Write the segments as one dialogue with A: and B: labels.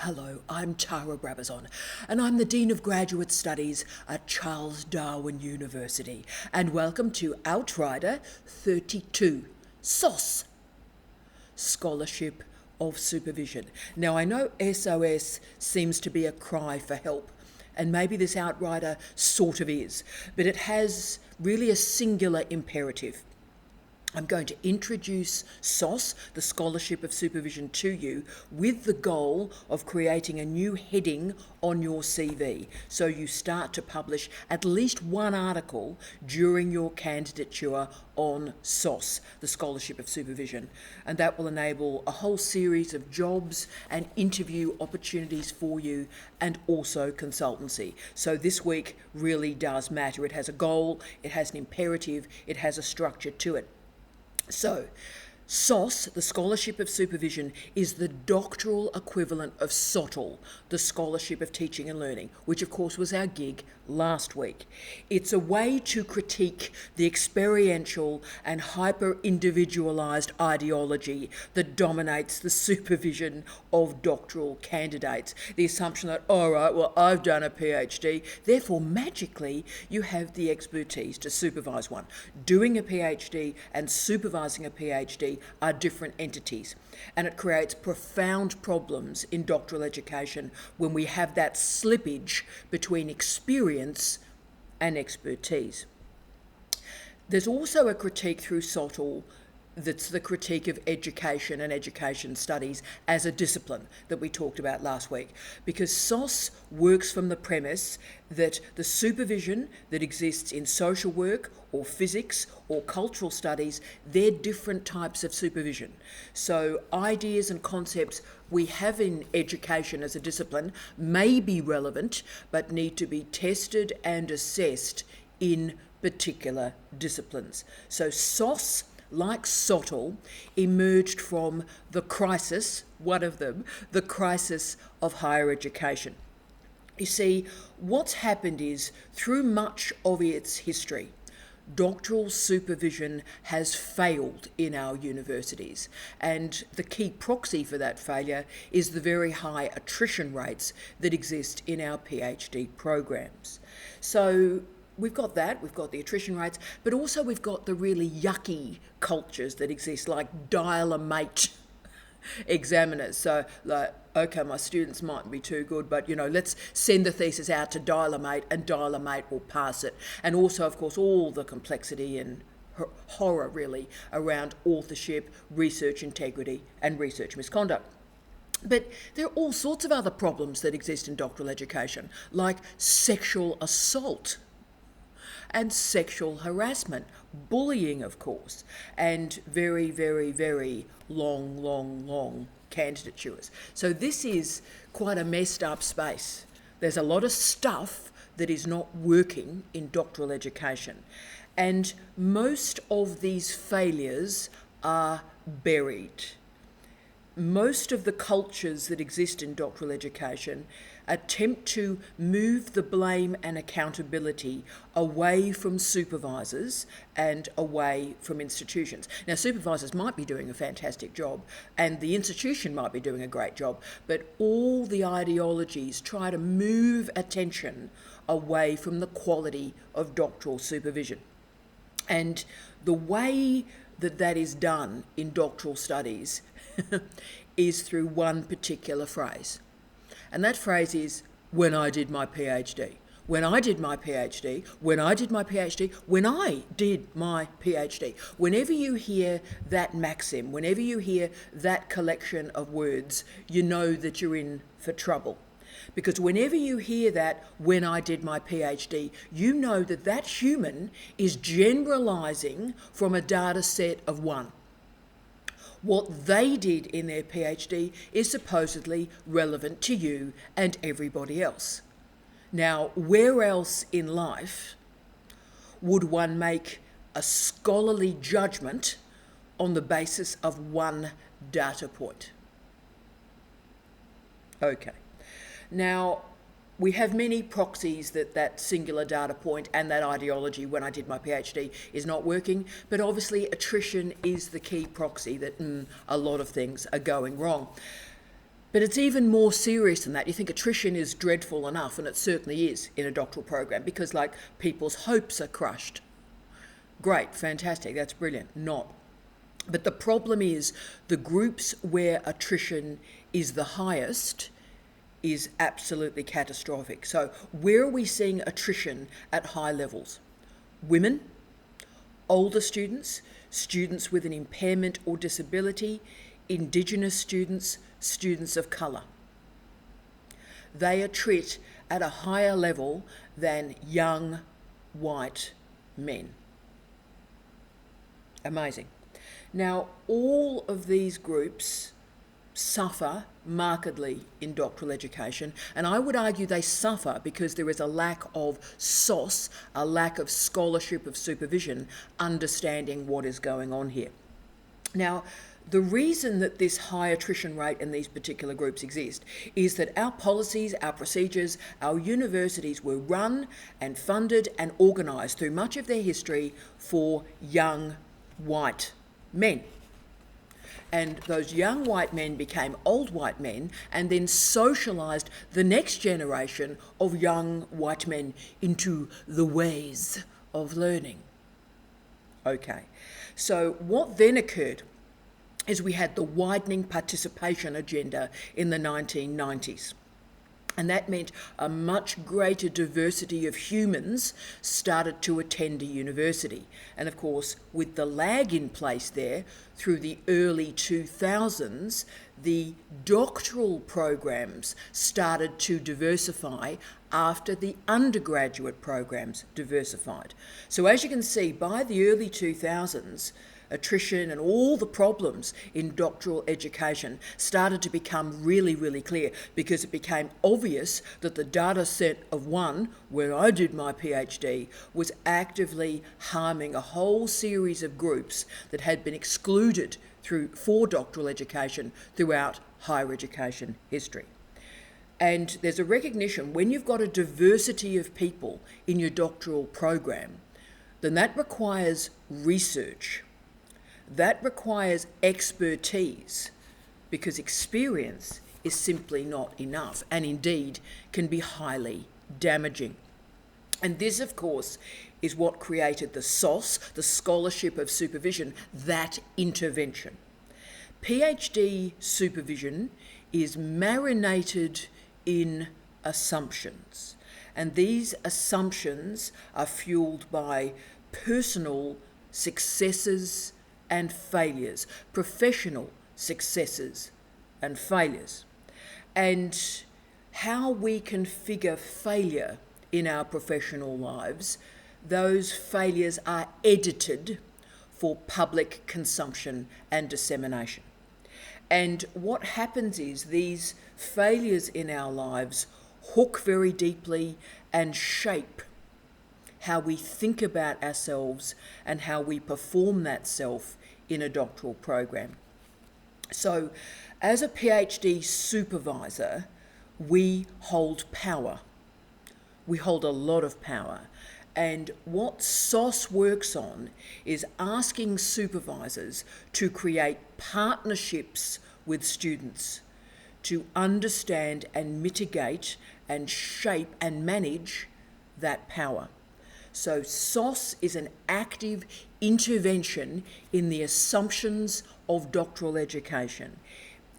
A: Hello, I'm Tara Brabazon, and I'm the Dean of Graduate Studies at Charles Darwin University. And welcome to Outrider 32, SoS, Scholarship of Supervision. Now, I know SoS seems to be a cry for help, and maybe this Outrider sort of is, but it has really a singular imperative. I'm going to introduce SoS, the Scholarship of Supervision, to you with the goal of creating a new heading on your CV. So you start to publish at least one article during your candidature on SoS, the Scholarship of Supervision. And that will enable a whole series of jobs and interview opportunities for you, and also consultancy. So this week really does matter. It has a goal, it has an imperative, it has a structure to it. So, SoS, the Scholarship of Supervision, is the doctoral equivalent of SOTL, the Scholarship of Teaching and Learning, which of course was our gig last week. It's a way to critique the experiential and hyper-individualised ideology that dominates the supervision of doctoral candidates. The assumption that, all right, well, I've done a PhD, therefore magically you have the expertise to supervise one. Doing a PhD and supervising a PhD are different entities, and it creates profound problems in doctoral education when we have that slippage between experience and expertise. There's also a critique through SOTL that's the critique of education and education studies as a discipline that we talked about last week, because SoS works from the premise that the supervision that exists in social work or physics or cultural studies, they're different types of supervision. So ideas and concepts we have in education as a discipline may be relevant but need to be tested and assessed in particular disciplines. So SoS, like SOTL, emerged from the crisis, one of them, the crisis of higher education. You see, what's happened is, through much of its history, doctoral supervision has failed in our universities, and the key proxy for that failure is the very high attrition rates that exist in our PhD programs. So we've got that, we've got the attrition rates, but also we've got the really yucky cultures that exist, like dial-a-mate examiners. So, like, okay, my students mightn't be too good, but, let's send the thesis out to dial-a-mate, and dial-a-mate will pass it. And also, of course, all the complexity and horror, really, around authorship, research integrity, and research misconduct. But there are all sorts of other problems that exist in doctoral education, like sexual assault and sexual harassment, bullying, of course, and very, very, very long candidatures. So this is quite a messed up space. There's a lot of stuff that is not working in doctoral education, and most of these failures are buried. Most of the cultures that exist in doctoral education attempt to move the blame and accountability away from supervisors and away from institutions. Now, supervisors might be doing a fantastic job and the institution might be doing a great job, but all the ideologies try to move attention away from the quality of doctoral supervision. And the way that is done in doctoral studies is through one particular phrase. And that phrase is, when I did my PhD. When I did my PhD, when I did my PhD, when I did my PhD. Whenever you hear that maxim, whenever you hear that collection of words, you know that you're in for trouble. Because whenever you hear that, when I did my PhD, you know that that human is generalising from a data set of one. What they did in their PhD is supposedly relevant to you and everybody else. Now, where else in life would one make a scholarly judgment on the basis of one data point? Okay. Now, we have many proxies that singular data point and that ideology, when I did my PhD, is not working, but obviously attrition is the key proxy that a lot of things are going wrong. But it's even more serious than that. You think attrition is dreadful enough, and it certainly is in a doctoral program, because like people's hopes are crushed. Great, fantastic, that's brilliant. Not. But the problem is the groups where attrition is the highest is absolutely catastrophic. So where are we seeing attrition at high levels? Women, older students, students with an impairment or disability, Indigenous students, students of colour. They attrit at a higher level than young white men. Amazing. Now, all of these groups suffer markedly in doctoral education, and I would argue they suffer because there is a lack of SoS, a lack of scholarship of supervision, understanding what is going on here. Now, the reason that this high attrition rate in these particular groups exist is that our policies, our procedures, our universities were run and funded and organised through much of their history for young white men. And those young white men became old white men and then socialised the next generation of young white men into the ways of learning. Okay, so what then occurred is we had the widening participation agenda in the 1990s. And that meant a much greater diversity of humans started to attend a university. And of course, with the lag in place there, through the early 2000s, the doctoral programs started to diversify after the undergraduate programs diversified. So as you can see, by the early 2000s, attrition and all the problems in doctoral education started to become really, really clear, because it became obvious that the data set of one, where I did my PhD, was actively harming a whole series of groups that had been excluded for doctoral education throughout higher education history. And there's a recognition, when you've got a diversity of people in your doctoral program, then that requires research. That requires expertise, because experience is simply not enough, and indeed can be highly damaging. And this, of course, is what created the SoS, the Scholarship of Supervision, that intervention. PhD supervision is marinated in assumptions, and these assumptions are fueled by personal successes and failures, professional successes and failures. And how we configure failure in our professional lives, those failures are edited for public consumption and dissemination. And what happens is these failures in our lives hook very deeply and shape how we think about ourselves and how we perform that self in a doctoral program. So, as a PhD supervisor, we hold power. We hold a lot of power. And what SoS works on is asking supervisors to create partnerships with students to understand and mitigate and shape and manage that power. So SoS is an active intervention in the assumptions of doctoral education.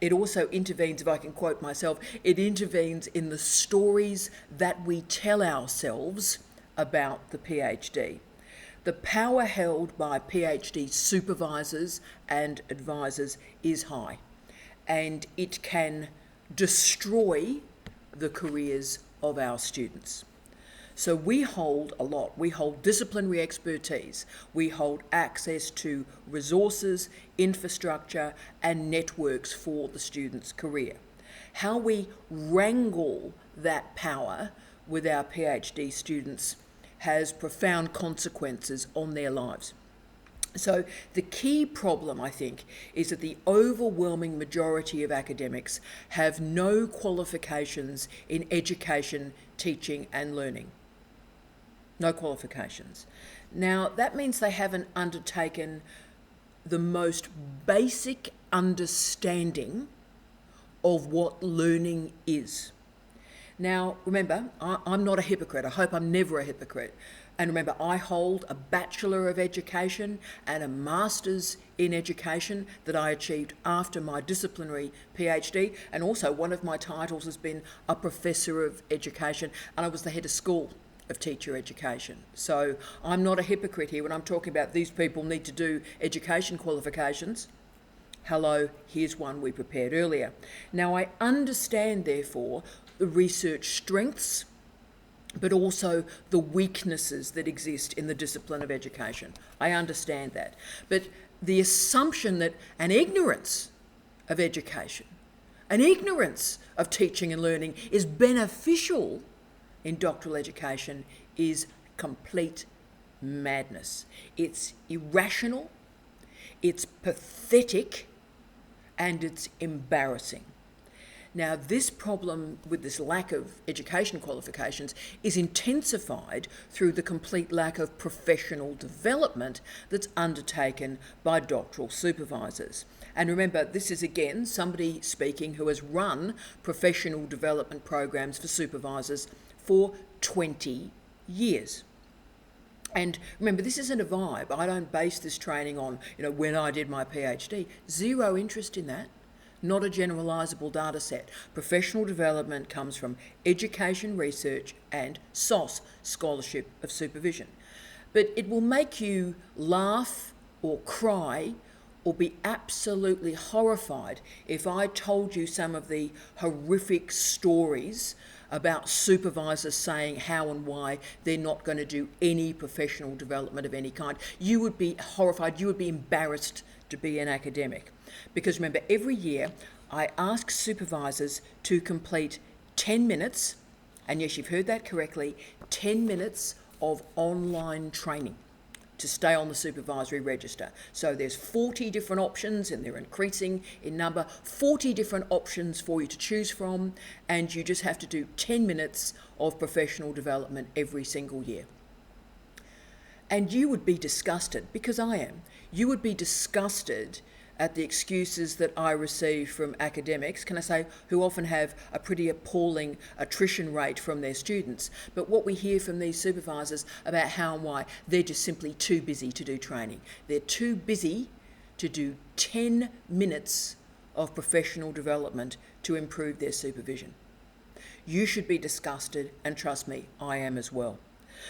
A: It also intervenes, if I can quote myself, it intervenes in the stories that we tell ourselves about the PhD. The power held by PhD supervisors and advisors is high, and it can destroy the careers of our students. So we hold a lot. We hold disciplinary expertise. We hold access to resources, infrastructure, and networks for the student's career. How we wrangle that power with our PhD students has profound consequences on their lives. So the key problem, I think, is that the overwhelming majority of academics have no qualifications in education, teaching, and learning. No qualifications. Now, that means they haven't undertaken the most basic understanding of what learning is. Now, remember, I'm not a hypocrite. I hope I'm never a hypocrite. And remember, I hold a Bachelor of Education and a Master's in Education that I achieved after my disciplinary PhD. And also one of my titles has been a Professor of Education, and I was the head of school of teacher education. So I'm not a hypocrite here when I'm talking about these people need to do education qualifications. Hello, here's one we prepared earlier. Now, I understand, therefore, the research strengths, but also the weaknesses that exist in the discipline of education. I understand that. But the assumption that an ignorance of education, an ignorance of teaching and learning is beneficial in doctoral education is complete madness. It's irrational, it's pathetic, and it's embarrassing. Now, this problem with this lack of education qualifications is intensified through the complete lack of professional development that's undertaken by doctoral supervisors. And remember, this is again somebody speaking who has run professional development programs for supervisors for 20 years. And remember, this isn't a vibe. I don't base this training on, when I did my PhD. Zero interest in that. Not a generalizable data set. Professional development comes from education research and SoS, Scholarship of Supervision. But it will make you laugh or cry or be absolutely horrified if I told you some of the horrific stories about supervisors saying how and why they're not going to do any professional development of any kind. You would be horrified, you would be embarrassed to be an academic. Because remember, every year I ask supervisors to complete 10 minutes, and yes, you've heard that correctly, 10 minutes of online training to stay on the supervisory register. So there's 40 different options, and they're increasing in number, 40 different options for you to choose from, and you just have to do 10 minutes of professional development every single year. And you would be disgusted, because I am. You would be disgusted at the excuses that I receive from academics, can I say, who often have a pretty appalling attrition rate from their students. But what we hear from these supervisors about how and why, they're just simply too busy to do training. They're too busy to do 10 minutes of professional development to improve their supervision. You should be disgusted, and trust me, I am as well.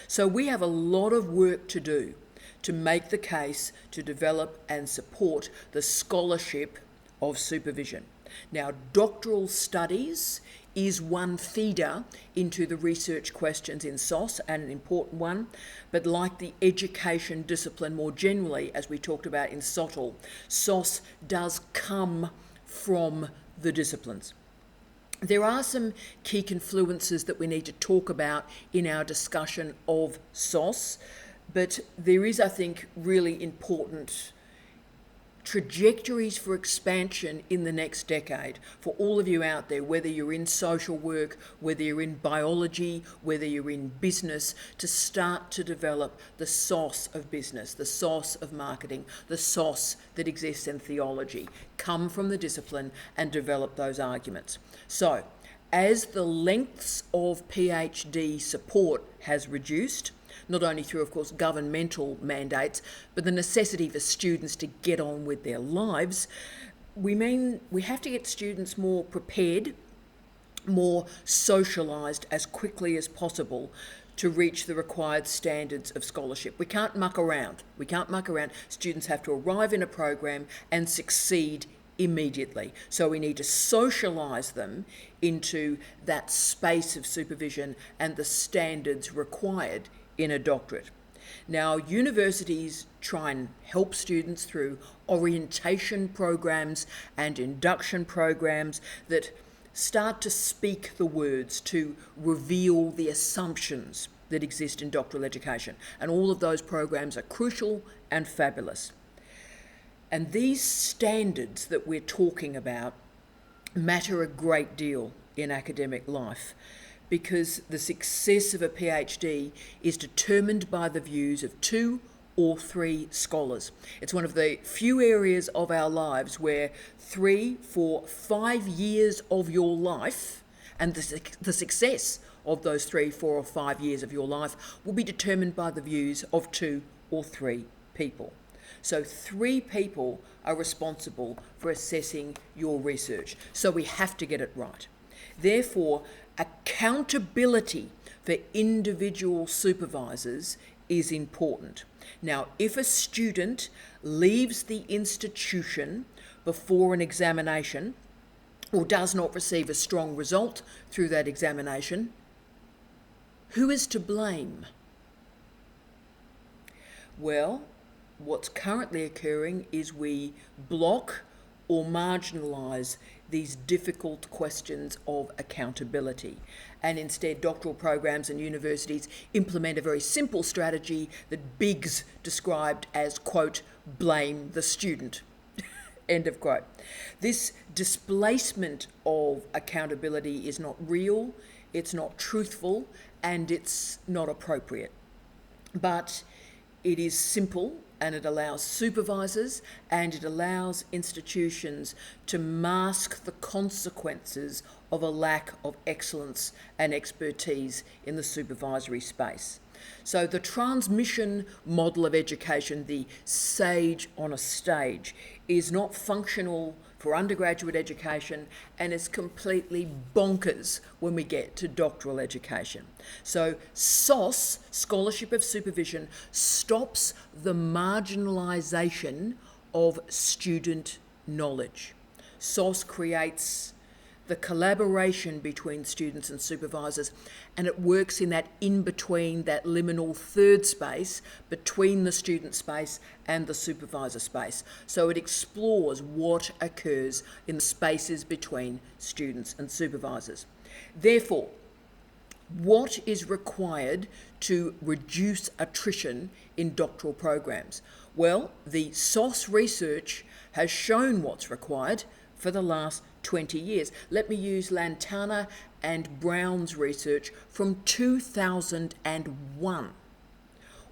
A: So we have a lot of work to do to make the case to develop and support the scholarship of supervision. Now, doctoral studies is one feeder into the research questions in SoS, and an important one, but like the education discipline more generally, as we talked about in SOTL, SoS does come from the disciplines. There are some key confluences that we need to talk about in our discussion of SoS, but there is, I think, really important trajectories for expansion in the next decade for all of you out there, whether you're in social work, whether you're in biology, whether you're in business, to start to develop the SoS of business, the SoS of marketing, the SoS that exists in theology. Come from the discipline and develop those arguments. So, as the lengths of PhD support has reduced, not only through, of course, governmental mandates, but the necessity for students to get on with their lives, we have to get students more prepared, more socialised as quickly as possible to reach the required standards of scholarship. We can't muck around. Students have to arrive in a program and succeed immediately. So we need to socialise them into that space of supervision and the standards required in a doctorate. Now, universities try and help students through orientation programs and induction programs that start to speak the words, to reveal the assumptions that exist in doctoral education. And all of those programs are crucial and fabulous. And these standards that we're talking about matter a great deal in academic life, because the success of a PhD is determined by the views of two or 3 scholars. It's one of the few areas of our lives where 3, 4, 5 years of your life and the success of those 3, 4 or 5 years of your life will be determined by the views of 2 or 3 people. So 3 people are responsible for assessing your research. So we have to get it right. Therefore, accountability for individual supervisors is important. Now, if a student leaves the institution before an examination or does not receive a strong result through that examination, who is to blame? Well, what's currently occurring is we block or marginalise these difficult questions of accountability, and instead doctoral programs and universities implement a very simple strategy that Biggs described as, quote, blame the student, end of quote. This displacement of accountability is not real, it's not truthful, and it's not appropriate. But it is simple, and it allows supervisors and it allows institutions to mask the consequences of a lack of excellence and expertise in the supervisory space. So the transmission model of education, the sage on a stage, is not functional for undergraduate education, and is completely bonkers when we get to doctoral education. So SoS, Scholarship of Supervision, stops the marginalisation of student knowledge. SoS creates the collaboration between students and supervisors, and it works in that in-between, that liminal third space between the student space and the supervisor space. So it explores what occurs in the spaces between students and supervisors. Therefore, what is required to reduce attrition in doctoral programs? Well, the SoS research has shown what's required for the last 20 years. Let me use Lantana and Brown's research from 2001.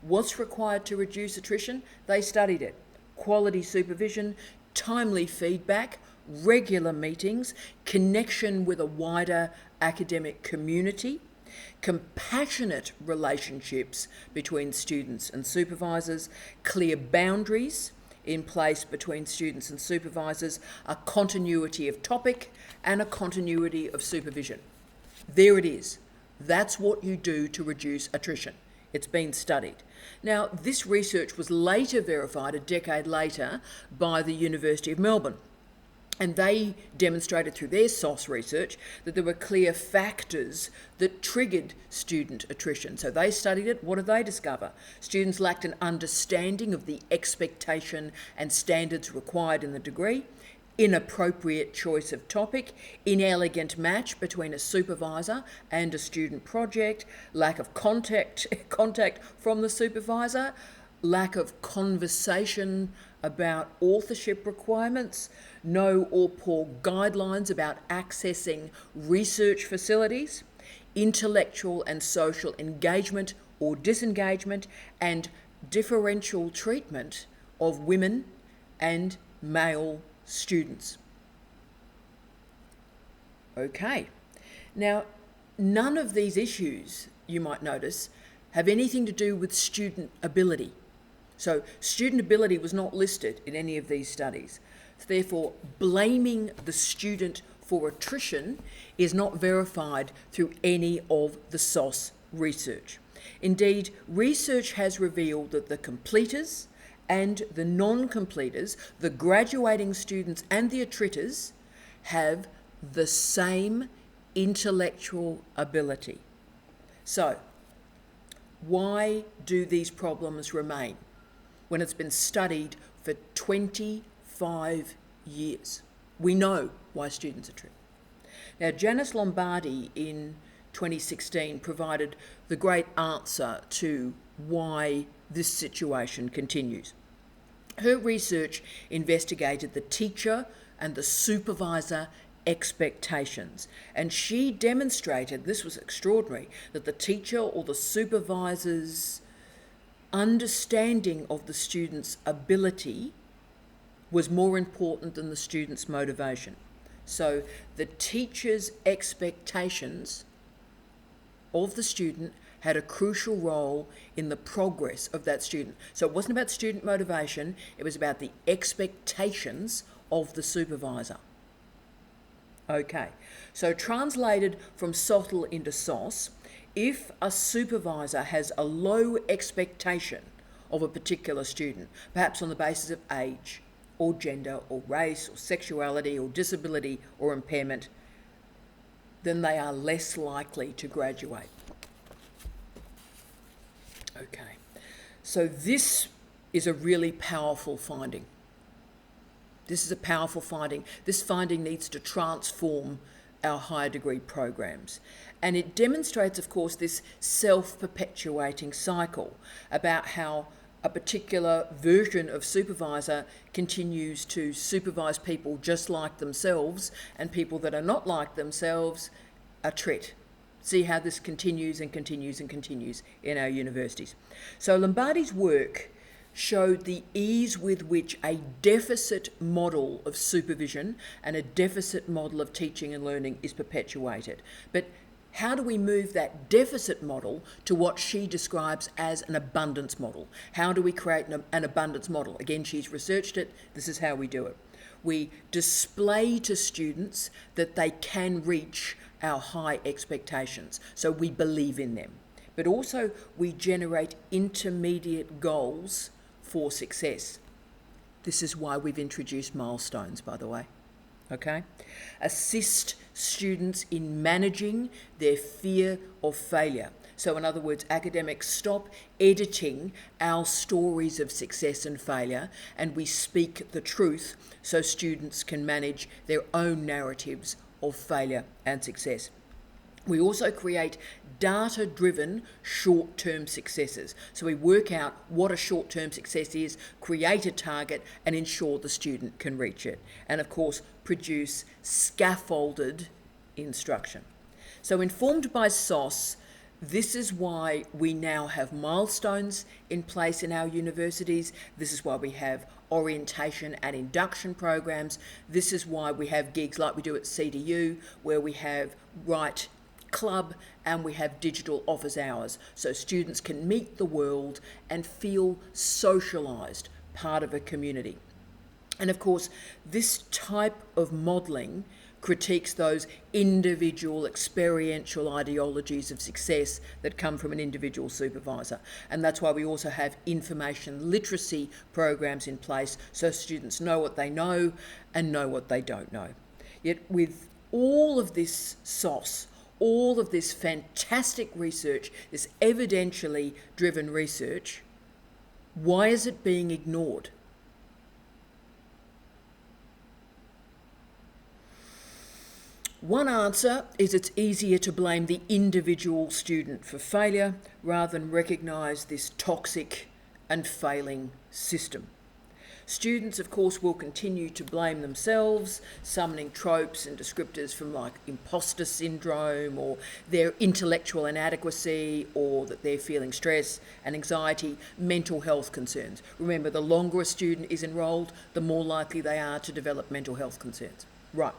A: What's required to reduce attrition? They studied it. Quality supervision, timely feedback, regular meetings, connection with a wider academic community, compassionate relationships between students and supervisors, clear boundaries in place between students and supervisors, a continuity of topic and a continuity of supervision. There it is. That's what you do to reduce attrition. It's been studied. Now, this research was later verified a decade later by the University of Melbourne. And they demonstrated through their SoS research that there were clear factors that triggered student attrition. So they studied it. What did they discover? Students lacked an understanding of the expectation and standards required in the degree, inappropriate choice of topic, inelegant match between a supervisor and a student project, lack of contact from the supervisor, lack of conversation about authorship requirements, no or poor guidelines about accessing research facilities, intellectual and social engagement or disengagement, and differential treatment of women and male students. Okay, now none of these issues, you might notice, have anything to do with student ability. So student ability was not listed in any of these studies. Therefore, blaming the student for attrition is not verified through any of the SoS research. Indeed, research has revealed that the completers and the non-completers, the graduating students and the attriters, have the same intellectual ability. So, why do these problems remain when it's been studied for 25 years? We know why students attrit. Now, Janice Lombardi in 2016 provided the great answer to why this situation continues. Her research investigated the teacher and the supervisor expectations, and she demonstrated, this was extraordinary, that the teacher or the supervisor's understanding of the student's ability was more important than the student's motivation. So the teacher's expectations of the student had a crucial role in the progress of that student. So it wasn't about student motivation, it was about the expectations of the supervisor. Okay, so translated from SOTL into SoS, if a supervisor has a low expectation of a particular student, perhaps on the basis of age, or gender, or race, or sexuality, or disability, or impairment, then they are less likely to graduate. Okay, so this is a really powerful finding. This is a powerful finding. This finding needs to transform our higher degree programs. And it demonstrates, of course, this self-perpetuating cycle about how a particular version of supervisor continues to supervise people just like themselves, and people that are not like themselves are treated. See how this continues and continues and continues in our universities. So Lombardi's work showed the ease with which a deficit model of supervision and a deficit model of teaching and learning is perpetuated. But how do we move that deficit model to what she describes as an abundance model? How do we create an abundance model? Again, she's researched it. This is how we do it. We display to students that they can reach our high expectations, so we believe in them. But also we generate intermediate goals for success. This is why we've introduced milestones, by the way. Okay? Assist students in managing their fear of failure. So in other words, academics stop editing our stories of success and failure, and we speak the truth so students can manage their own narratives of failure and success. We also create data-driven short-term successes. So we work out what a short-term success is, create a target, and ensure the student can reach it. And of course, produce scaffolded instruction. So informed by SoS, this is why we now have milestones in place in our universities. This is why we have orientation and induction programs. This is why we have gigs like we do at CDU, where we have Write Club and we have digital office hours, so students can meet the world and feel socialised, part of a community. And of course, this type of modelling critiques those individual experiential ideologies of success that come from an individual supervisor. And that's why we also have information literacy programs in place so students know what they know and know what they don't know. Yet with all of this SoS, all of this fantastic research, this evidentially driven research, why is it being ignored? One answer is it's easier to blame the individual student for failure rather than recognise this toxic and failing system. Students, of course, will continue to blame themselves, summoning tropes and descriptors from like imposter syndrome or their intellectual inadequacy, or that they're feeling stress and anxiety, mental health concerns. Remember, the longer a student is enrolled, the more likely they are to develop mental health concerns. Right.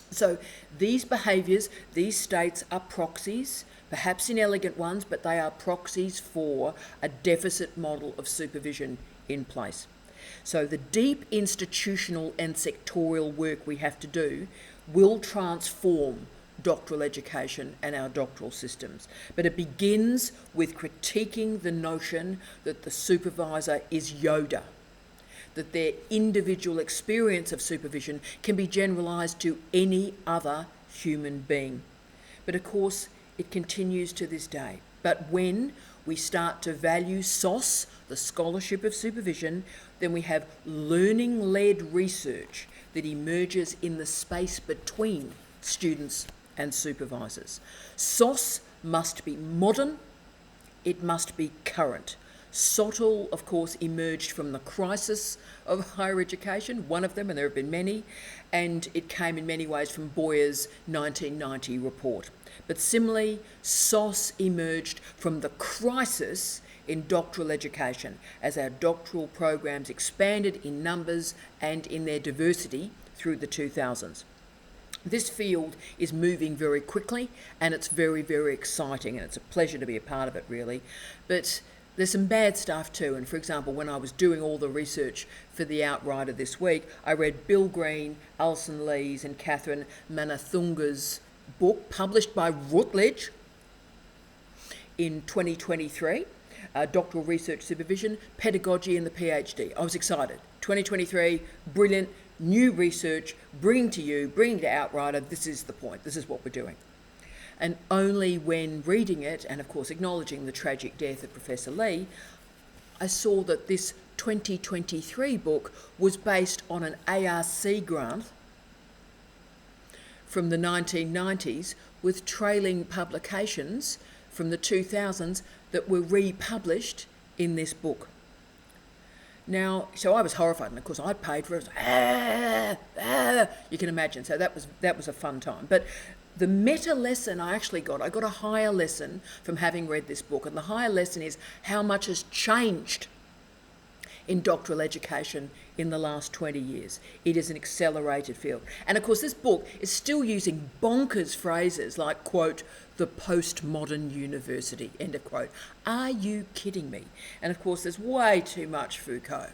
A: So these behaviours, these states are proxies, perhaps inelegant ones, but they are proxies for a deficit model of supervision in place. So the deep institutional and sectorial work we have to do will transform doctoral education and our doctoral systems. But it begins with critiquing the notion that the supervisor is Yoda, that their individual experience of supervision can be generalised to any other human being. But of course, it continues to this day. But when we start to value SoS, the Scholarship of Supervision, then we have learning-led research that emerges in the space between students and supervisors. SoS must be modern, it must be current. SOTL, of course, emerged from the crisis of higher education, one of them, and there have been many, and it came in many ways from Boyer's 1990 report. But similarly, SoS emerged from the crisis in doctoral education as our doctoral programs expanded in numbers and in their diversity through the 2000s. This field is moving very quickly and it's very, very exciting, and it's a pleasure to be a part of it, really. But there's some bad stuff too. And for example, when I was doing all the research for the Outrider this week, I read Bill Green, Alison Lees and Catherine Manathunga's book published by Routledge in 2023, Doctoral Research Supervision, Pedagogy and the PhD. I was excited. 2023, brilliant, new research, bringing to Outrider, this is the point, this is what we're doing. And only when reading it, and of course acknowledging the tragic death of Professor Lee, I saw that this 2023 book was based on an ARC grant from the 1990s with trailing publications from the 2000s that were republished in this book. Now, so I was horrified, and of course I'd paid for it. You can imagine. So that was a fun time. But the meta lesson I got a higher lesson from having read this book, and the higher lesson is how much has changed in doctoral education in the last 20 years. It is an accelerated field. And of course this book is still using bonkers phrases like, quote, the postmodern university, end of quote. Are you kidding me? And of course there's way too much Foucault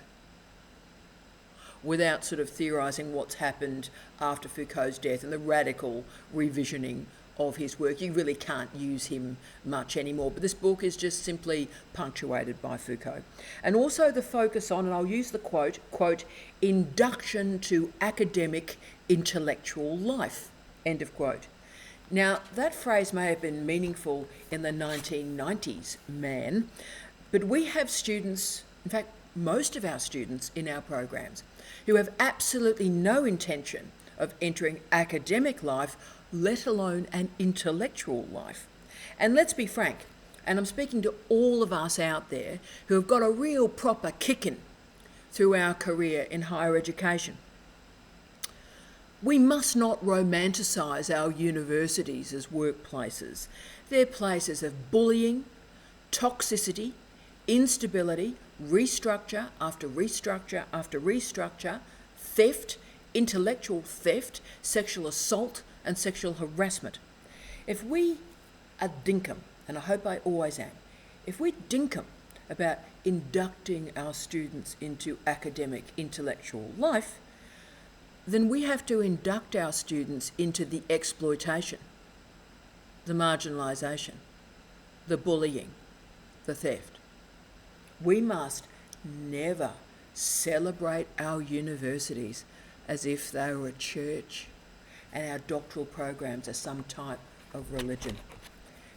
A: without sort of theorising what's happened after Foucault's death and the radical revisioning of his work. You really can't use him much anymore, but this book is just simply punctuated by Foucault. And also the focus on, and I'll use the quote, induction to academic intellectual life, end of quote. Now, that phrase may have been meaningful in the 1990s, man, but we have students, in fact, most of our students in our programs, who have absolutely no intention of entering academic life, let alone an intellectual life. And let's be frank, and I'm speaking to all of us out there who have got a real proper kicking through our career in higher education. We must not romanticise our universities as workplaces. They're places of bullying, toxicity, instability, restructure after restructure after restructure, theft, intellectual theft, sexual assault and sexual harassment. If we are dinkum, and I hope I always am, if we dinkum about inducting our students into academic intellectual life, then we have to induct our students into the exploitation, the marginalisation, the bullying, the theft. We must never celebrate our universities as if they were a church and our doctoral programs are some type of religion.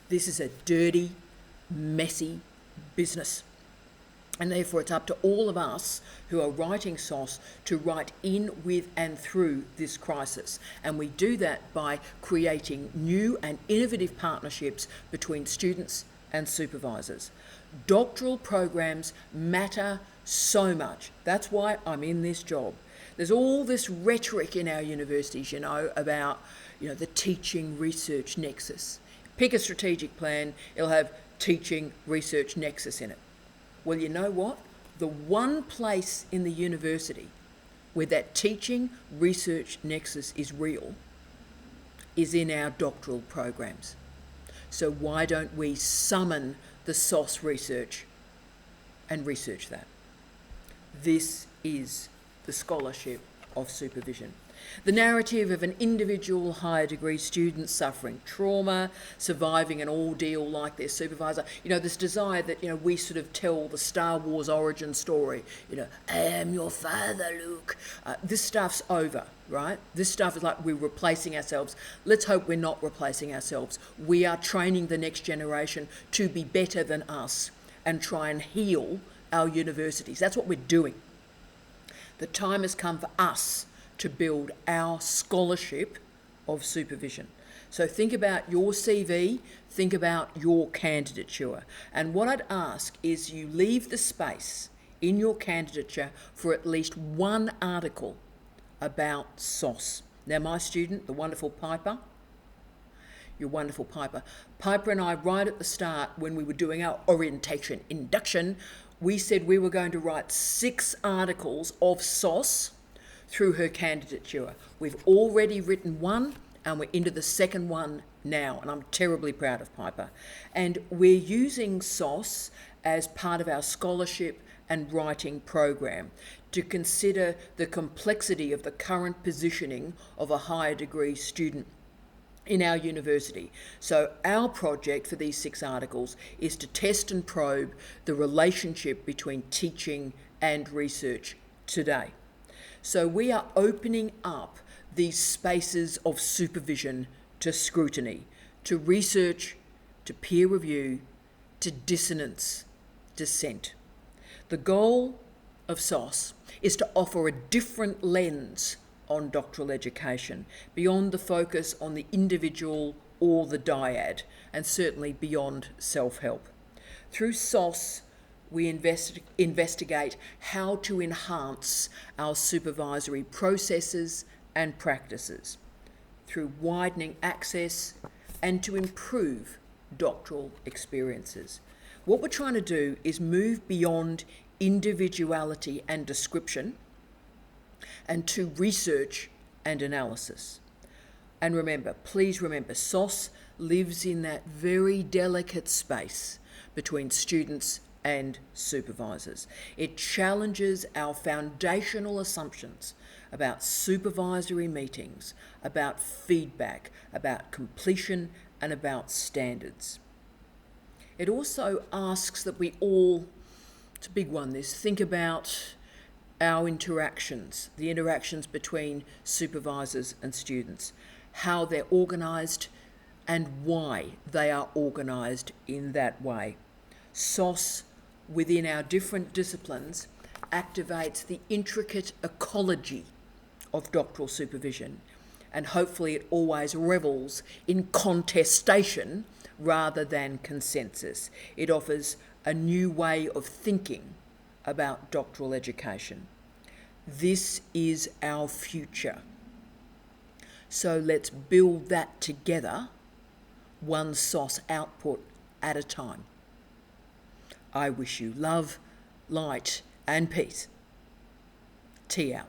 A: This is a dirty, messy business. And therefore it's up to all of us who are writing SoS to write in, with and through this crisis. And we do that by creating new and innovative partnerships between students and supervisors. Doctoral programs matter so much. That's why I'm in this job. There's all this rhetoric in our universities, about, the teaching research nexus. Pick a strategic plan, it'll have teaching research nexus in it. Well, you know what? The one place in the university where that teaching research nexus is real is in our doctoral programs. So why don't we summon the SoS research and research that? This is the Scholarship of Supervision. The narrative of an individual higher degree student suffering trauma, surviving an ordeal like their supervisor. This desire that, we sort of tell the Star Wars origin story. I am your father, Luke. This stuff's over, right? This stuff is like we're replacing ourselves. Let's hope we're not replacing ourselves. We are training the next generation to be better than us and try and heal our universities. That's what we're doing. The time has come for us to build our scholarship of supervision. So think about your CV, think about your candidature. And what I'd ask is you leave the space in your candidature for at least one article about SoS. Now, my student, the wonderful Piper, You're wonderful, Piper. Piper and I, right at the start, when we were doing our orientation induction, we said we were going to write 6 articles of SoS through her candidature. We've already written one, and we're into the second one now, and I'm terribly proud of Piper. And we're using SoS as part of our scholarship and writing program to consider the complexity of the current positioning of a higher degree student in our university. So our project for these 6 articles is to test and probe the relationship between teaching and research today. So we are opening up these spaces of supervision to scrutiny, to research, to peer review, to dissonance, dissent. The goal of SoS is to offer a different lens on doctoral education, beyond the focus on the individual or the dyad, and certainly beyond self-help. Through SoS, we investigate how to enhance our supervisory processes and practices through widening access and to improve doctoral experiences. What we're trying to do is move beyond individuality and description and to research and analysis. And remember, please remember, SoS lives in that very delicate space between students and supervisors. It challenges our foundational assumptions about supervisory meetings, about feedback, about completion, and about standards. It also asks that we all, it's a big one this, think about our interactions, the interactions between supervisors and students, how they're organised and why they are organised in that way. SoS, within our different disciplines, activates the intricate ecology of doctoral supervision, and hopefully it always revels in contestation rather than consensus. It offers a new way of thinking about doctoral education. This is our future. So let's build that together, one SoS output at a time. I wish you love, light, and peace. Tea out.